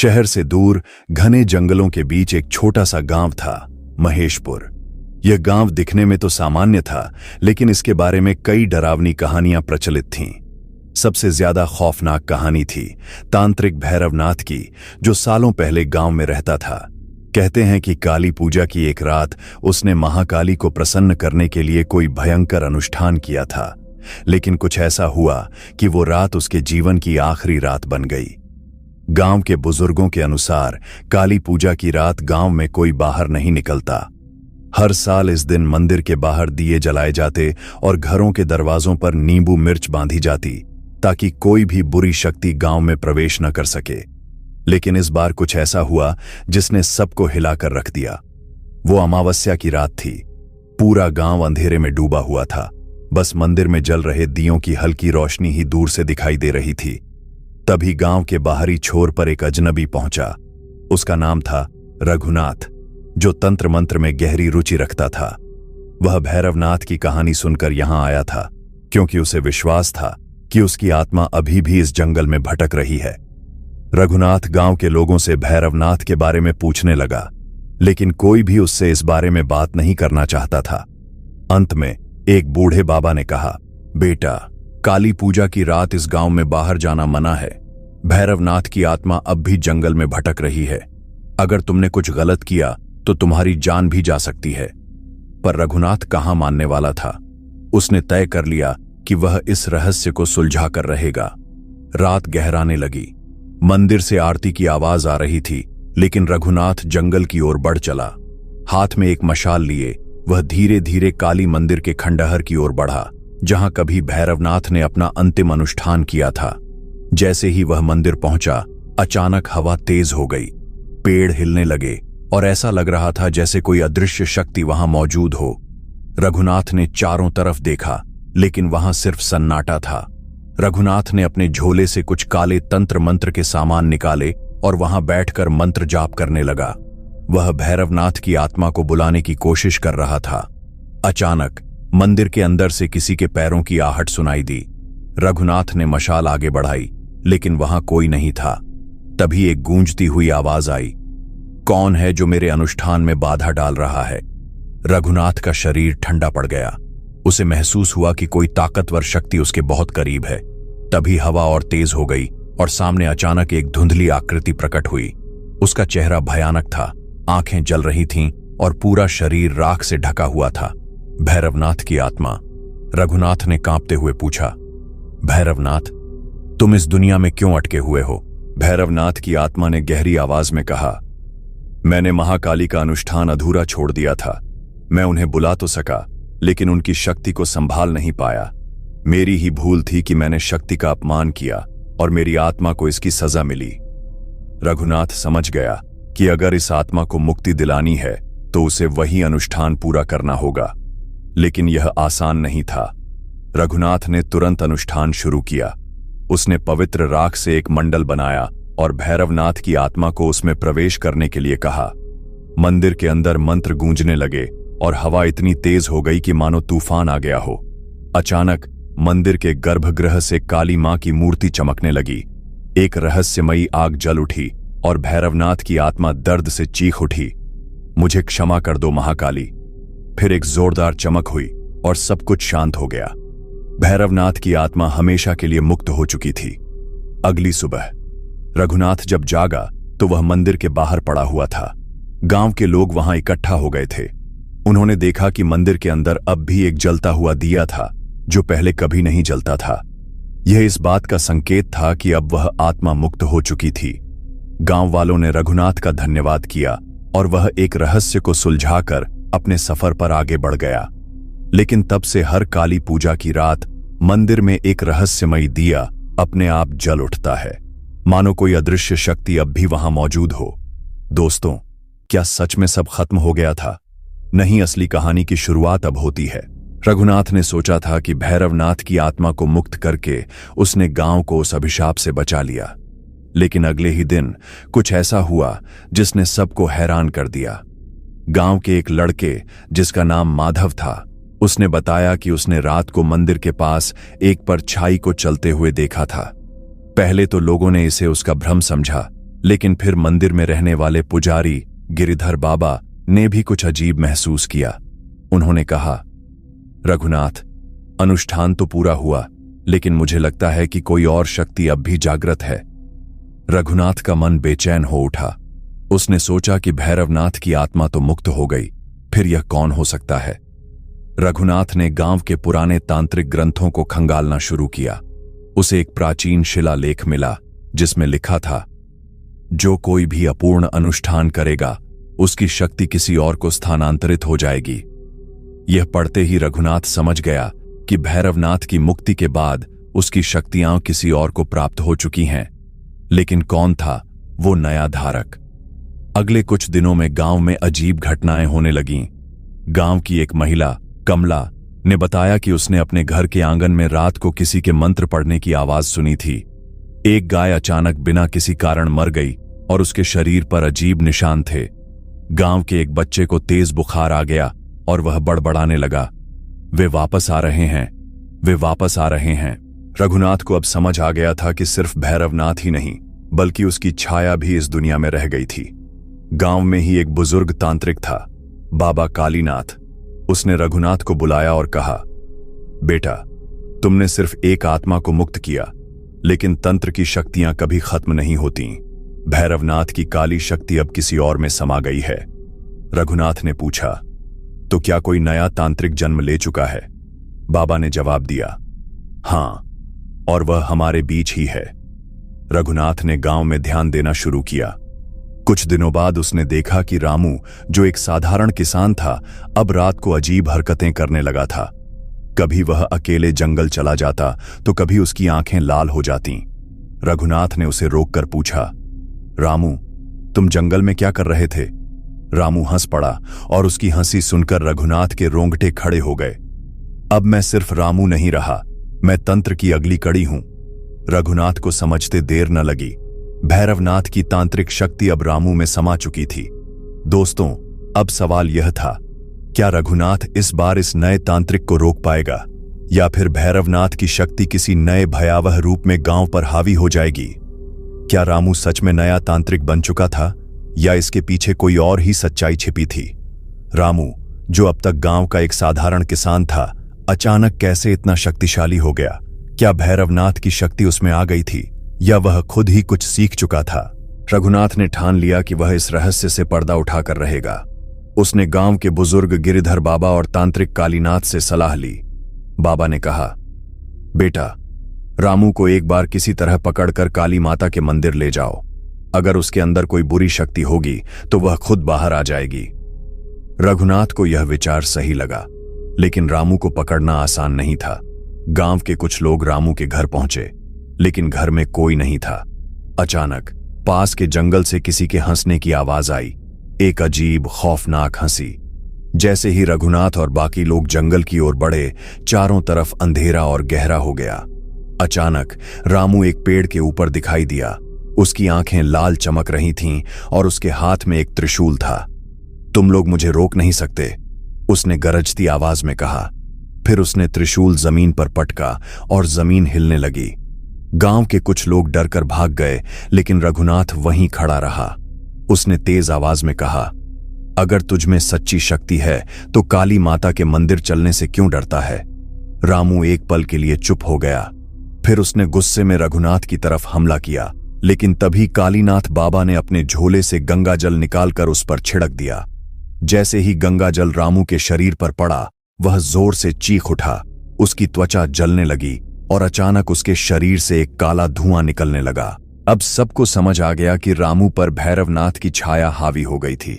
शहर से दूर घने जंगलों के बीच एक छोटा सा गांव था, महेशपुर। यह गांव दिखने में तो सामान्य था, लेकिन इसके बारे में कई डरावनी कहानियां प्रचलित थीं। सबसे ज्यादा खौफनाक कहानी थी तांत्रिक भैरवनाथ की, जो सालों पहले गांव में रहता था। कहते हैं कि काली पूजा की एक रात उसने महाकाली को प्रसन्न करने के लिए कोई भयंकर अनुष्ठान किया था, लेकिन कुछ ऐसा हुआ कि वो रात उसके जीवन की आखिरी रात बन गई। गांव के बुजुर्गों के अनुसार काली पूजा की रात गांव में कोई बाहर नहीं निकलता। हर साल इस दिन मंदिर के बाहर दिए जलाए जाते और घरों के दरवाजों पर नींबू मिर्च बांधी जाती, ताकि कोई भी बुरी शक्ति गांव में प्रवेश न कर सके। लेकिन इस बार कुछ ऐसा हुआ जिसने सबको हिलाकर रख दिया। वो अमावस्या की रात थी। पूरा गांव अंधेरे में डूबा हुआ था। बस मंदिर में जल रहे दियों की हल्की रोशनी ही दूर से दिखाई दे रही थी। तभी गांव के बाहरी छोर पर एक अजनबी पहुंचा। उसका नाम था रघुनाथ, जो तंत्र मंत्र में गहरी रुचि रखता था। वह भैरवनाथ की कहानी सुनकर यहां आया था, क्योंकि उसे विश्वास था कि उसकी आत्मा अभी भी इस जंगल में भटक रही है। रघुनाथ गांव के लोगों से भैरवनाथ के बारे में पूछने लगा, लेकिन कोई भी उससे इस बारे में बात नहीं करना चाहता था। अंत में एक बूढ़े बाबा ने कहा, बेटा, काली पूजा की रात इस गांव में बाहर जाना मना है। भैरवनाथ की आत्मा अब भी जंगल में भटक रही है। अगर तुमने कुछ गलत किया तो तुम्हारी जान भी जा सकती है। पर रघुनाथ कहां मानने वाला था। उसने तय कर लिया कि वह इस रहस्य को सुलझा कर रहेगा। रात गहराने लगी। मंदिर से आरती की आवाज आ रही थी, लेकिन रघुनाथ जंगल की ओर बढ़ चला। हाथ में एक मशाल लिए वह धीरे धीरे काली मंदिर के खंडहर की ओर बढ़ा, जहां कभी भैरवनाथ ने अपना अंतिम अनुष्ठान किया था। जैसे ही वह मंदिर पहुंचा, अचानक हवा तेज हो गई। पेड़ हिलने लगे और ऐसा लग रहा था जैसे कोई अदृश्य शक्ति वहां मौजूद हो। रघुनाथ ने चारों तरफ देखा, लेकिन वहां सिर्फ सन्नाटा था। रघुनाथ ने अपने झोले से कुछ काले तंत्र मंत्र के सामान निकाले और वहां बैठकर मंत्र जाप करने लगा। वह भैरवनाथ की आत्मा को बुलाने की कोशिश कर रहा था। अचानक मंदिर के अंदर से किसी के पैरों की आहट सुनाई दी। रघुनाथ ने मशाल आगे बढ़ाई, लेकिन वहां कोई नहीं था। तभी एक गूंजती हुई आवाज आई, कौन है जो मेरे अनुष्ठान में बाधा डाल रहा है? रघुनाथ का शरीर ठंडा पड़ गया। उसे महसूस हुआ कि कोई ताकतवर शक्ति उसके बहुत करीब है। तभी हवा और तेज हो गई और सामने अचानक एक धुंधली आकृति प्रकट हुई। उसका चेहरा भयानक था, आंखें जल रही थीं और पूरा शरीर राख से ढका हुआ था। भैरवनाथ की आत्मा। रघुनाथ ने कांपते हुए पूछा, भैरवनाथ, तुम इस दुनिया में क्यों अटके हुए हो? भैरवनाथ की आत्मा ने गहरी आवाज में कहा, मैंने महाकाली का अनुष्ठान अधूरा छोड़ दिया था। मैं उन्हें बुला तो सका, लेकिन उनकी शक्ति को संभाल नहीं पाया। मेरी ही भूल थी कि मैंने शक्ति का अपमान किया और मेरी आत्मा को इसकी सजा मिली। रघुनाथ समझ गया कि अगर इस आत्मा को मुक्ति दिलानी है तो उसे वही अनुष्ठान पूरा करना होगा, लेकिन यह आसान नहीं था। रघुनाथ ने तुरंत अनुष्ठान शुरू किया। उसने पवित्र राख से एक मंडल बनाया और भैरवनाथ की आत्मा को उसमें प्रवेश करने के लिए कहा। मंदिर के अंदर मंत्र गूंजने लगे और हवा इतनी तेज हो गई कि मानो तूफान आ गया हो। अचानक मंदिर के गर्भगृह से काली मां की मूर्ति चमकने लगी। एक रहस्यमयी आग जल उठी और भैरवनाथ की आत्मा दर्द से चीख उठी, मुझे क्षमा कर दो महाकाली। फिर एक जोरदार चमक हुई और सब कुछ शांत हो गया। भैरवनाथ की आत्मा हमेशा के लिए मुक्त हो चुकी थी। अगली सुबह रघुनाथ जब जागा तो वह मंदिर के बाहर पड़ा हुआ था। गांव के लोग वहां इकट्ठा हो गए थे। उन्होंने देखा कि मंदिर के अंदर अब भी एक जलता हुआ दिया था, जो पहले कभी नहीं जलता था। यह इस बात का संकेत था कि अब वह आत्मा मुक्त हो चुकी थी। गांव वालों ने रघुनाथ का धन्यवाद किया और वह एक रहस्य को सुलझाकर अपने सफर पर आगे बढ़ गया। लेकिन तब से हर काली पूजा की रात मंदिर में एक रहस्यमयी दिया अपने आप जल उठता है, मानो कोई अदृश्य शक्ति अब भी वहां मौजूद हो। दोस्तों, क्या सच में सब खत्म हो गया था? नहीं, असली कहानी की शुरुआत अब होती है। रघुनाथ ने सोचा था कि भैरवनाथ की आत्मा को मुक्त करके उसने गांव को उस अभिशाप से बचा लिया, लेकिन अगले ही दिन कुछ ऐसा हुआ जिसने सबको हैरान कर दिया। गांव के एक लड़के, जिसका नाम माधव था, उसने बताया कि उसने रात को मंदिर के पास एक परछाई को चलते हुए देखा था। पहले तो लोगों ने इसे उसका भ्रम समझा, लेकिन फिर मंदिर में रहने वाले पुजारी गिरिधर बाबा ने भी कुछ अजीब महसूस किया। उन्होंने कहा, रघुनाथ, अनुष्ठान तो पूरा हुआ, लेकिन मुझे लगता है कि कोई और शक्ति अब भी जागृत है। रघुनाथ का मन बेचैन हो उठा। उसने सोचा कि भैरवनाथ की आत्मा तो मुक्त हो गई, फिर यह कौन हो सकता है। रघुनाथ ने गांव के पुराने तांत्रिक ग्रंथों को खंगालना शुरू किया। उसे एक प्राचीन शिलालेख मिला जिसमें लिखा था, जो कोई भी अपूर्ण अनुष्ठान करेगा उसकी शक्ति किसी और को स्थानांतरित हो जाएगी। यह पढ़ते ही रघुनाथ समझ गया कि भैरवनाथ की मुक्ति के बाद उसकी शक्तियां किसी और को प्राप्त हो चुकी हैं। लेकिन कौन था वो नया धारक? अगले कुछ दिनों में गांव में अजीब घटनाएं होने लगीं। गांव की एक महिला कमला ने बताया कि उसने अपने घर के आंगन में रात को किसी के मंत्र पढ़ने की आवाज सुनी थी। एक गाय अचानक बिना किसी कारण मर गई और उसके शरीर पर अजीब निशान थे। गांव के एक बच्चे को तेज बुखार आ गया और वह बड़बड़ाने लगा, वे वापस आ रहे हैं, वे वापस आ रहे हैं। रघुनाथ को अब समझ आ गया था कि सिर्फ भैरवनाथ ही नहीं, बल्कि उसकी छाया भी इस दुनिया में रह गई थी। गांव में ही एक बुजुर्ग तांत्रिक था, बाबा कालीनाथ। उसने रघुनाथ को बुलाया और कहा, बेटा, तुमने सिर्फ एक आत्मा को मुक्त किया, लेकिन तंत्र की शक्तियां कभी खत्म नहीं होती। भैरवनाथ की काली शक्ति अब किसी और में समा गई है। रघुनाथ ने पूछा, तो क्या कोई नया तांत्रिक जन्म ले चुका है? बाबा ने जवाब दिया, हां, और वह हमारे बीच ही है। रघुनाथ ने गांव में ध्यान देना शुरू किया। कुछ दिनों बाद उसने देखा कि रामू, जो एक साधारण किसान था, अब रात को अजीब हरकतें करने लगा था। कभी वह अकेले जंगल चला जाता तो कभी उसकी आंखें लाल हो जातीं। रघुनाथ ने उसे रोककर पूछा, रामू, तुम जंगल में क्या कर रहे थे? रामू हंस पड़ा और उसकी हंसी सुनकर रघुनाथ के रोंगटे खड़े हो गए। अब मैं सिर्फ रामू नहीं रहा, मैं तंत्र की अगली कड़ी हूं। रघुनाथ को समझते देर न लगी। भैरवनाथ की तांत्रिक शक्ति अब रामू में समा चुकी थी। दोस्तों, अब सवाल यह था, क्या रघुनाथ इस बार इस नए तांत्रिक को रोक पाएगा, या फिर भैरवनाथ की शक्ति किसी नए भयावह रूप में गांव पर हावी हो जाएगी? क्या रामू सच में नया तांत्रिक बन चुका था, या इसके पीछे कोई और ही सच्चाई छिपी थी? रामू, जो अब तक गांव का एक साधारण किसान था, अचानक कैसे इतना शक्तिशाली हो गया? क्या भैरवनाथ की शक्ति उसमें आ गई थी, या वह खुद ही कुछ सीख चुका था? रघुनाथ ने ठान लिया कि वह इस रहस्य से पर्दा उठाकर रहेगा। उसने गांव के बुजुर्ग गिरिधर बाबा और तांत्रिक कालीनाथ से सलाह ली। बाबा ने कहा, बेटा, रामू को एक बार किसी तरह पकड़कर काली माता के मंदिर ले जाओ। अगर उसके अंदर कोई बुरी शक्ति होगी तो वह खुद बाहर आ जाएगी। रघुनाथ को यह विचार सही लगा, लेकिन रामू को पकड़ना आसान नहीं था। गांव के कुछ लोग रामू के घर पहुंचे, लेकिन घर में कोई नहीं था। अचानक पास के जंगल से किसी के हंसने की आवाज आई, एक अजीब खौफनाक हंसी। जैसे ही रघुनाथ और बाकी लोग जंगल की ओर बढ़े, चारों तरफ अंधेरा और गहरा हो गया। अचानक रामू एक पेड़ के ऊपर दिखाई दिया। उसकी आंखें लाल चमक रही थीं और उसके हाथ में एक त्रिशूल था। तुम लोग मुझे रोक नहीं सकते, उसने गरजती आवाज में कहा। फिर उसने त्रिशूल जमीन पर पटका और जमीन हिलने लगी। गांव के कुछ लोग डरकर भाग गए, लेकिन रघुनाथ वहीं खड़ा रहा। उसने तेज आवाज में कहा, अगर तुझमें सच्ची शक्ति है तो काली माता के मंदिर चलने से क्यों डरता है? रामू एक पल के लिए चुप हो गया। फिर उसने गुस्से में रघुनाथ की तरफ हमला किया, लेकिन तभी कालीनाथ बाबा ने अपने झोले से गंगा जल निकालकर उस पर छिड़क दिया। जैसे ही गंगा जल रामू के शरीर पर पड़ा, वह जोर से चीख उठा। उसकी त्वचा जलने लगी और अचानक उसके शरीर से एक काला धुआं निकलने लगा। अब सबको समझ आ गया कि रामू पर भैरवनाथ की छाया हावी हो गई थी।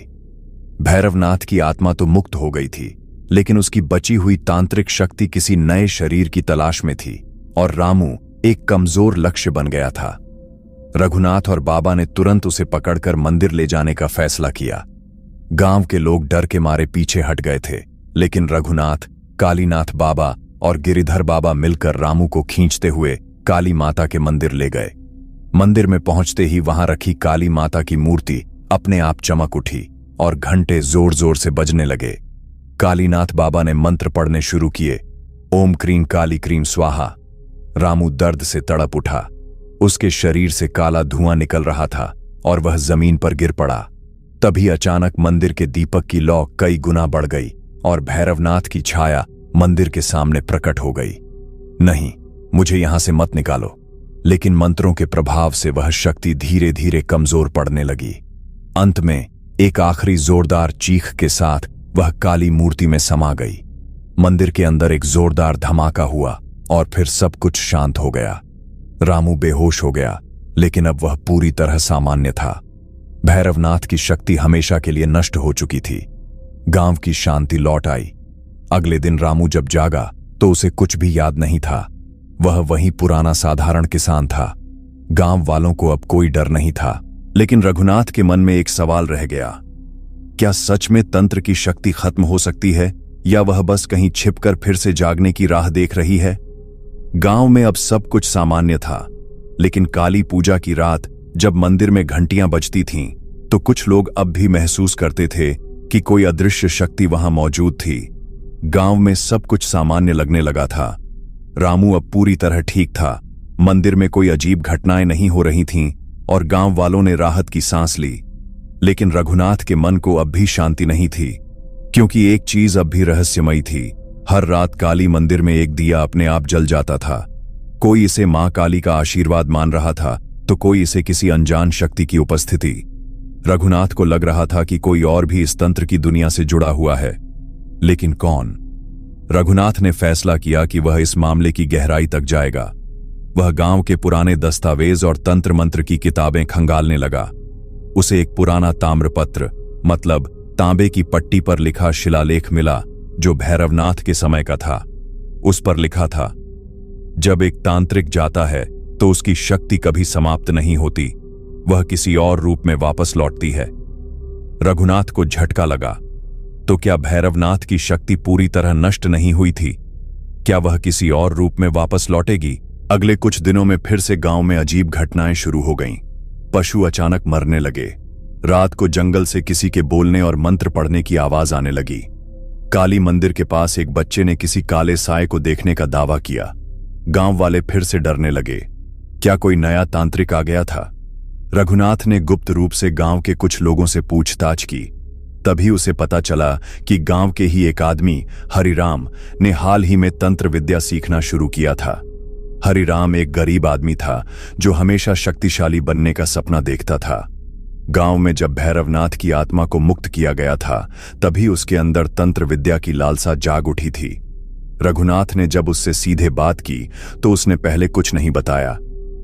भैरवनाथ की आत्मा तो मुक्त हो गई थी, लेकिन उसकी बची हुई तांत्रिक शक्ति किसी नए शरीर की तलाश में थी, और रामू एक कमजोर लक्ष्य बन गया था। रघुनाथ और बाबा ने तुरंत उसे पकड़कर मंदिर ले जाने का फैसला किया। गांव के लोग डर के मारे पीछे हट गए थे, लेकिन रघुनाथ, कालीनाथ बाबा और गिरिधर बाबा मिलकर रामू को खींचते हुए काली माता के मंदिर ले गए। मंदिर में पहुंचते ही वहां रखी काली माता की मूर्ति अपने आप चमक उठी और घंटे जोर जोर से बजने लगे। कालीनाथ बाबा ने मंत्र पढ़ने शुरू किए, ओम क्रीम काली क्रीम स्वाहा। रामू दर्द से तड़प उठा। उसके शरीर से काला धुआं निकल रहा था और वह जमीन पर गिर पड़ा। तभी अचानक मंदिर के दीपक की लौ कई गुना बढ़ गई और भैरवनाथ की छाया मंदिर के सामने प्रकट हो गई। नहीं, मुझे यहां से मत निकालो। लेकिन मंत्रों के प्रभाव से वह शक्ति धीरे धीरे कमजोर पड़ने लगी। अंत में एक आखिरी जोरदार चीख के साथ वह काली मूर्ति में समा गई। मंदिर के अंदर एक जोरदार धमाका हुआ और फिर सब कुछ शांत हो गया। रामू बेहोश हो गया, लेकिन अब वह पूरी तरह सामान्य था। भैरवनाथ की शक्ति हमेशा के लिए नष्ट हो चुकी थी। गांव की शांति लौट आई। अगले दिन रामू जब जागा तो उसे कुछ भी याद नहीं था। वह वही पुराना साधारण किसान था। गांव वालों को अब कोई डर नहीं था, लेकिन रघुनाथ के मन में एक सवाल रह गया। क्या सच में तंत्र की शक्ति खत्म हो सकती है, या वह बस कहीं छिपकर फिर से जागने की राह देख रही है? गांव में अब सब कुछ सामान्य था, लेकिन काली पूजा की रात जब मंदिर में घंटियां बजती थीं, तो कुछ लोग अब भी महसूस करते थे कि कोई अदृश्य शक्ति वहां मौजूद थी। गांव में सब कुछ सामान्य लगने लगा था। रामू अब पूरी तरह ठीक था। मंदिर में कोई अजीब घटनाएं नहीं हो रही थीं और गांव वालों ने राहत की सांस ली। लेकिन रघुनाथ के मन को अब भी शांति नहीं थी, क्योंकि एक चीज अब भी रहस्यमयी थी। हर रात काली मंदिर में एक दिया अपने आप जल जाता था। कोई इसे मां काली का आशीर्वाद मान रहा था, तो कोई इसे किसी अनजान शक्ति की उपस्थिति। रघुनाथ को लग रहा था कि कोई और भी इस तंत्र की दुनिया से जुड़ा हुआ है, लेकिन कौन? रघुनाथ ने फैसला किया कि वह इस मामले की गहराई तक जाएगा। वह गांव के पुराने दस्तावेज और तंत्र मंत्र की किताबें खंगालने लगा। उसे एक पुराना ताम्रपत्र, मतलब तांबे की पट्टी पर लिखा शिलालेख मिला, जो भैरवनाथ के समय का था। उस पर लिखा था, जब एक तांत्रिक जाता है तो उसकी शक्ति कभी समाप्त नहीं होती, वह किसी और रूप में वापस लौटती है। रघुनाथ को झटका लगा। तो क्या भैरवनाथ की शक्ति पूरी तरह नष्ट नहीं हुई थी? क्या वह किसी और रूप में वापस लौटेगी? अगले कुछ दिनों में फिर से गांव में अजीब घटनाएं शुरू हो गईं। पशु अचानक मरने लगे। रात को जंगल से किसी के बोलने और मंत्र पढ़ने की आवाज आने लगी। काली मंदिर के पास एक बच्चे ने किसी काले साए को देखने का दावा किया। गांव वाले फिर से डरने लगे। क्या कोई नया तांत्रिक आ गया था? रघुनाथ ने गुप्त रूप से गांव के कुछ लोगों से पूछताछ की। तभी उसे पता चला कि गांव के ही एक आदमी, हरिराम, ने हाल ही में तंत्र विद्या सीखना शुरू किया था। हरिराम एक गरीब आदमी था जो हमेशा शक्तिशाली बनने का सपना देखता था। गांव में जब भैरवनाथ की आत्मा को मुक्त किया गया था, तभी उसके अंदर तंत्र विद्या की लालसा जाग उठी थी। रघुनाथ ने जब उससे सीधे बात की तो उसने पहले कुछ नहीं बताया,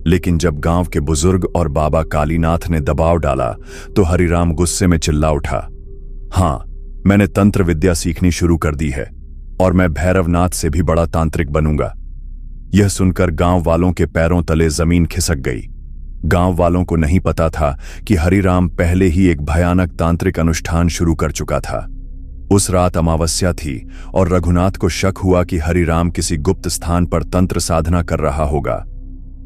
लेकिन जब गांव के बुजुर्ग और बाबा कालीनाथ ने दबाव डाला तो हरिराम गुस्से में चिल्ला उठा, हाँ, मैंने तंत्र विद्या सीखनी शुरू कर दी है और मैं भैरवनाथ से भी बड़ा तांत्रिक बनूंगा। यह सुनकर गांव वालों के पैरों तले जमीन खिसक गई। गांव वालों को नहीं पता था कि हरिराम पहले ही एक भयानक तांत्रिक अनुष्ठान शुरू कर चुका था। उस रात अमावस्या थी और रघुनाथ को शक हुआ कि हरिराम किसी गुप्त स्थान पर तंत्र साधना कर रहा होगा।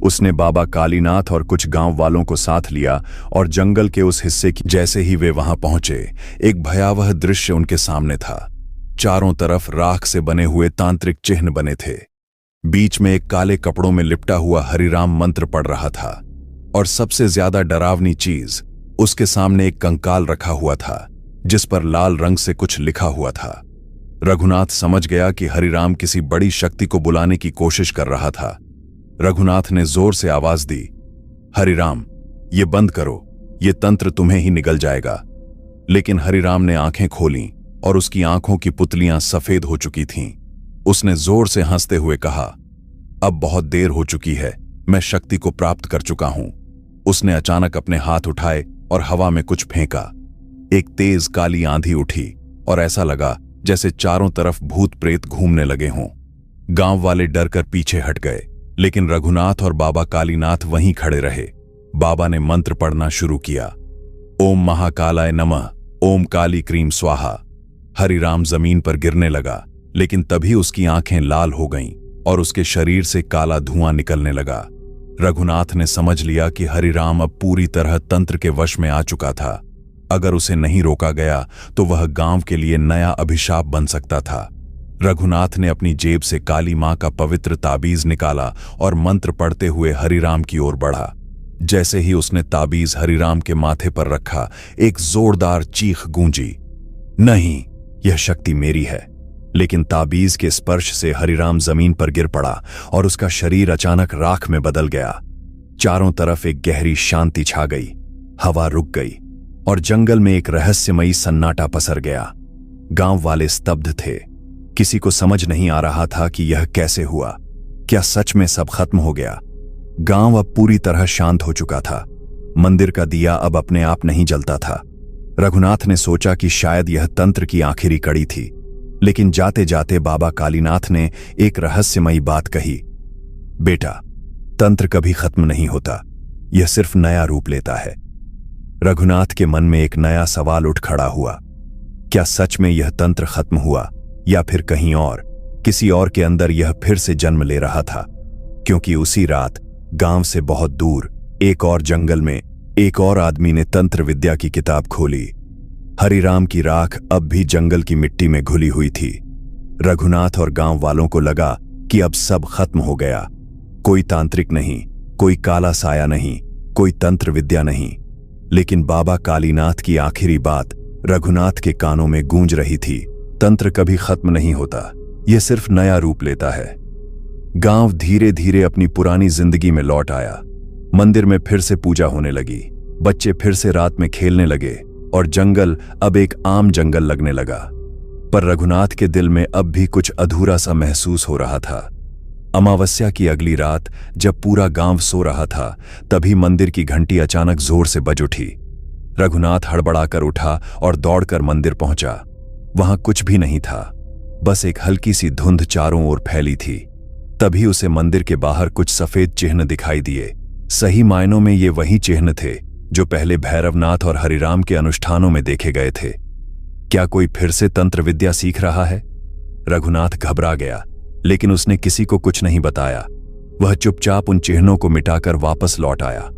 उसने बाबा कालीनाथ और कुछ गांव वालों को साथ लिया और जंगल के उस हिस्से की। जैसे ही वे वहां पहुंचे, एक भयावह दृश्य उनके सामने था। चारों तरफ राख से बने हुए तांत्रिक चिन्ह बने थे। बीच में एक काले कपड़ों में लिपटा हुआ हरिराम मंत्र पढ़ रहा था, और सबसे ज्यादा डरावनी चीज, उसके सामने एक कंकाल रखा हुआ था जिस पर लाल रंग से कुछ लिखा हुआ था। रघुनाथ समझ गया कि हरिराम किसी बड़ी शक्ति को बुलाने की कोशिश कर रहा था। रघुनाथ ने जोर से आवाज दी, हरिराम, ये बंद करो, ये तंत्र तुम्हें ही निगल जाएगा। लेकिन हरिराम ने आंखें खोलीं और उसकी आंखों की पुतलियां सफेद हो चुकी थीं। उसने जोर से हंसते हुए कहा, अब बहुत देर हो चुकी है, मैं शक्ति को प्राप्त कर चुका हूं। उसने अचानक अपने हाथ उठाए और हवा में कुछ फेंका। एक तेज काली आंधी उठी और ऐसा लगा जैसे चारों तरफ भूत प्रेत घूमने लगे हों। गांव वाले डरकर पीछे हट गए, लेकिन रघुनाथ और बाबा कालीनाथ वहीं खड़े रहे। बाबा ने मंत्र पढ़ना शुरू किया, ओम महाकालाय नमः, ओम काली क्रीम स्वाहा। हरिराम जमीन पर गिरने लगा, लेकिन तभी उसकी आंखें लाल हो गईं और उसके शरीर से काला धुआं निकलने लगा। रघुनाथ ने समझ लिया कि हरिराम अब पूरी तरह तंत्र के वश में आ चुका था। अगर उसे नहीं रोका गया तो वह गांव के लिए नया अभिशाप बन सकता था। रघुनाथ ने अपनी जेब से काली मां का पवित्र ताबीज निकाला और मंत्र पढ़ते हुए हरिराम की ओर बढ़ा। जैसे ही उसने ताबीज हरिराम के माथे पर रखा, एक जोरदार चीख गूंजी। नहीं, यह शक्ति मेरी है। लेकिन ताबीज के स्पर्श से हरिराम जमीन पर गिर पड़ा और उसका शरीर अचानक राख में बदल गया। चारों तरफ एक गहरी शांति छा गई, हवा रुक गई और जंगल में एक रहस्यमयी सन्नाटा पसर गया। गांव वाले स्तब्ध थे। किसी को समझ नहीं आ रहा था कि यह कैसे हुआ। क्या सच में सब खत्म हो गया? गांव अब पूरी तरह शांत हो चुका था। मंदिर का दिया अब अपने आप नहीं जलता था। रघुनाथ ने सोचा कि शायद यह तंत्र की आखिरी कड़ी थी, लेकिन जाते जाते बाबा कालीनाथ ने एक रहस्यमयी बात कही। बेटा, तंत्र कभी खत्म नहीं होता, यह सिर्फ नया रूप लेता है। रघुनाथ के मन में एक नया सवाल उठ खड़ा हुआ। क्या सच में यह तंत्र खत्म हुआ, या फिर कहीं और, किसी और के अंदर यह फिर से जन्म ले रहा था? क्योंकि उसी रात गांव से बहुत दूर एक और जंगल में एक और आदमी ने तंत्र विद्या की किताब खोली। हरिराम की राख अब भी जंगल की मिट्टी में घुली हुई थी। रघुनाथ और गांव वालों को लगा कि अब सब खत्म हो गया। कोई तांत्रिक नहीं, कोई काला साया नहीं, कोई तंत्र विद्या नहीं। लेकिन बाबा कालीनाथ की आखिरी बात रघुनाथ के कानों में गूंज रही थी। तंत्र कभी खत्म नहीं होता, यह सिर्फ नया रूप लेता है। गांव धीरे धीरे अपनी पुरानी जिंदगी में लौट आया। मंदिर में फिर से पूजा होने लगी, बच्चे फिर से रात में खेलने लगे और जंगल अब एक आम जंगल लगने लगा। पर रघुनाथ के दिल में अब भी कुछ अधूरा सा महसूस हो रहा था। अमावस्या की अगली रात जब पूरा गांव सो रहा था, तभी मंदिर की घंटी अचानक जोर से बज उठी। रघुनाथ हड़बड़ाकर उठा और दौड़कर मंदिर पहुंचा। वहां कुछ भी नहीं था, बस एक हल्की सी धुंध चारों ओर फैली थी। तभी उसे मंदिर के बाहर कुछ सफेद चिन्ह दिखाई दिए। सही मायनों में ये वही चिन्ह थे जो पहले भैरवनाथ और हरिराम के अनुष्ठानों में देखे गए थे। क्या कोई फिर से तंत्र विद्या सीख रहा है? रघुनाथ घबरा गया, लेकिन उसने किसी को कुछ नहीं बताया। वह चुपचाप उन चिन्हों को मिटाकर वापस लौट आया।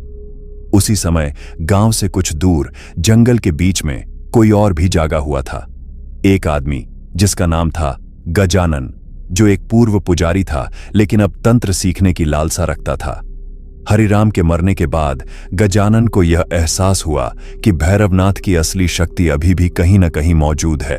उसी समय गांव से कुछ दूर जंगल के बीच में कोई और भी जागा हुआ था। एक आदमी जिसका नाम था गजानन, जो एक पूर्व पुजारी था लेकिन अब तंत्र सीखने की लालसा रखता था। हरिराम के मरने के बाद गजानन को यह एहसास हुआ कि भैरवनाथ की असली शक्ति अभी भी कहीं न कहीं मौजूद है,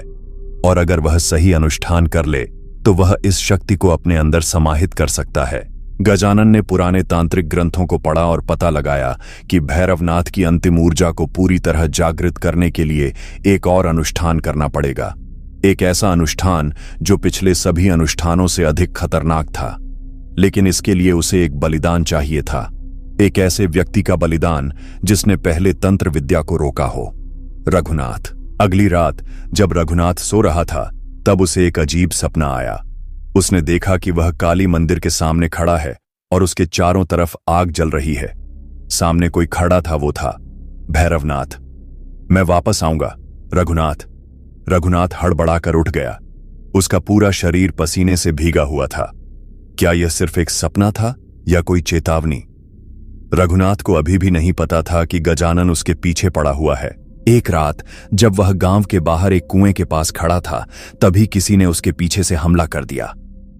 और अगर वह सही अनुष्ठान कर ले तो वह इस शक्ति को अपने अंदर समाहित कर सकता है। गजानन ने पुराने तांत्रिक ग्रंथों को पढ़ा और पता लगाया कि भैरवनाथ की अंतिम ऊर्जा को पूरी तरह जागृत करने के लिए एक और अनुष्ठान करना पड़ेगा। एक ऐसा अनुष्ठान जो पिछले सभी अनुष्ठानों से अधिक खतरनाक था। लेकिन इसके लिए उसे एक बलिदान चाहिए था, एक ऐसे व्यक्ति का बलिदान जिसने पहले तंत्र विद्या को रोका हो। रघुनाथ। अगली रात जब रघुनाथ सो रहा था, तब उसे एक अजीब सपना आया। उसने देखा कि वह काली मंदिर के सामने खड़ा है और उसके चारों तरफ आग जल रही है। सामने कोई खड़ा था, वो था भैरवनाथ। मैं वापस आऊंगा, रघुनाथ। रघुनाथ हड़बड़ाकर उठ गया। उसका पूरा शरीर पसीने से भीगा हुआ था। क्या यह सिर्फ एक सपना था या कोई चेतावनी? रघुनाथ को अभी भी नहीं पता था कि गजानन उसके पीछे पड़ा हुआ है। एक रात जब वह गांव के बाहर एक कुएं के पास खड़ा था, तभी किसी ने उसके पीछे से हमला कर दिया।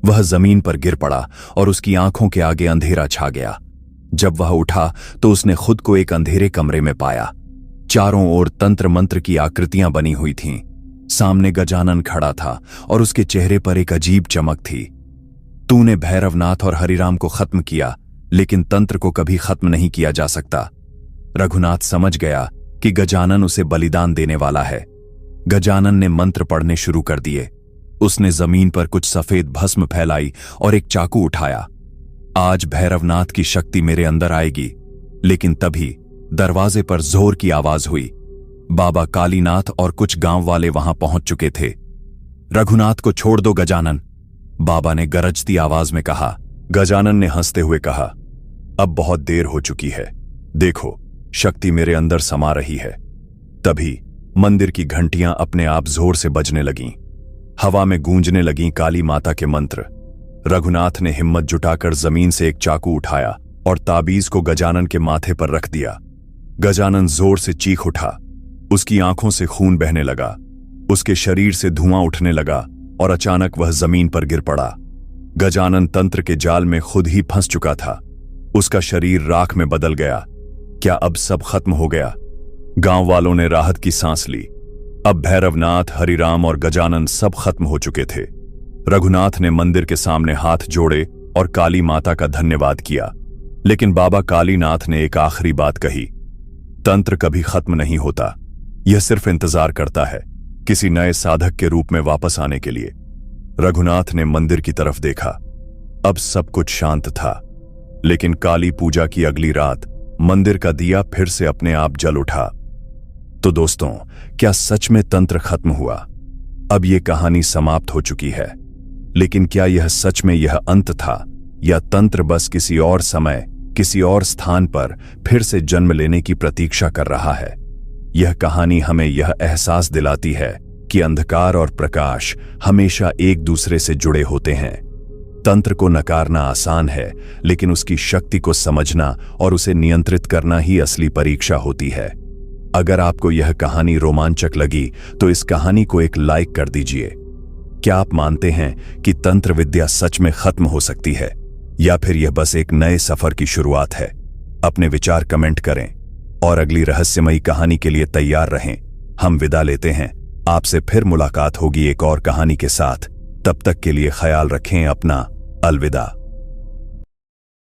वह जमीन पर गिर पड़ा और उसकी आंखों के आगे अंधेरा छा गया। जब वह उठा तो उसने खुद को एक अंधेरे कमरे में पाया। चारों ओर तंत्र मंत्र की आकृतियां बनी हुई थीं। सामने गजानन खड़ा था और उसके चेहरे पर एक अजीब चमक थी। तूने भैरवनाथ और हरिराम को खत्म किया, लेकिन तंत्र को कभी खत्म नहीं किया जा सकता। रघुनाथ समझ गया कि गजानन उसे बलिदान देने वाला है। गजानन ने मंत्र पढ़ने शुरू कर दिए। उसने जमीन पर कुछ सफेद भस्म फैलाई और एक चाकू उठाया। आज भैरवनाथ की शक्ति मेरे अंदर आएगी। लेकिन तभी दरवाजे पर जोर की आवाज हुई। बाबा कालीनाथ और कुछ गांव वाले वहां पहुंच चुके थे। रघुनाथ को छोड़ दो गजानन, बाबा ने गरजती आवाज में कहा। गजानन ने हंसते हुए कहा, अब बहुत देर हो चुकी है। देखो, शक्ति मेरे अंदर समा रही है। तभी मंदिर की घंटियां अपने आप जोर से बजने लगीं। हवा में गूंजने लगीं काली माता के मंत्र। रघुनाथ ने हिम्मत जुटाकर जमीन से एक चाकू उठाया और ताबीज को गजानन के माथे पर रख दिया। गजानन जोर से चीख उठा। उसकी आंखों से खून बहने लगा। उसके शरीर से धुआं उठने लगा और अचानक वह जमीन पर गिर पड़ा। गजानन तंत्र के जाल में खुद ही फंस चुका था। उसका शरीर राख में बदल गया क्या अब सब खत्म हो गया? गांव वालों ने राहत की सांस ली। अब भैरवनाथ, हरिराम और गजानन सब खत्म हो चुके थे। रघुनाथ ने मंदिर के सामने हाथ जोड़े और काली माता का धन्यवाद किया। लेकिन बाबा कालीनाथ ने एक आखिरी बात कही, तंत्र कभी खत्म नहीं होता, यह सिर्फ इंतजार करता है किसी नए साधक के रूप में वापस आने के लिए। रघुनाथ ने मंदिर की तरफ देखा। अब सब कुछ शांत था, लेकिन काली पूजा की अगली रात मंदिर का दिया फिर से अपने आप जल उठा। तो दोस्तों, क्या सच में तंत्र खत्म हुआ? अब यह कहानी समाप्त हो चुकी है, लेकिन क्या यह सच में यह अंत था, या तंत्र बस किसी और समय, किसी और स्थान पर फिर से जन्म लेने की प्रतीक्षा कर रहा है? यह कहानी हमें यह एहसास दिलाती है कि अंधकार और प्रकाश हमेशा एक दूसरे से जुड़े होते हैं। तंत्र को नकारना आसान है, लेकिन उसकी शक्ति को समझना और उसे नियंत्रित करना ही असली परीक्षा होती है। अगर आपको यह कहानी रोमांचक लगी तो इस कहानी को एक लाइक कर दीजिए। क्या आप मानते हैं कि तंत्र विद्या सच में खत्म हो सकती है, या फिर यह बस एक नए सफर की शुरुआत है? अपने विचार कमेंट करें और अगली रहस्यमयी कहानी के लिए तैयार रहें। हम विदा लेते हैं, आपसे फिर मुलाकात होगी एक और कहानी के साथ। तब तक के लिए ख्याल रखें अपना। अलविदा।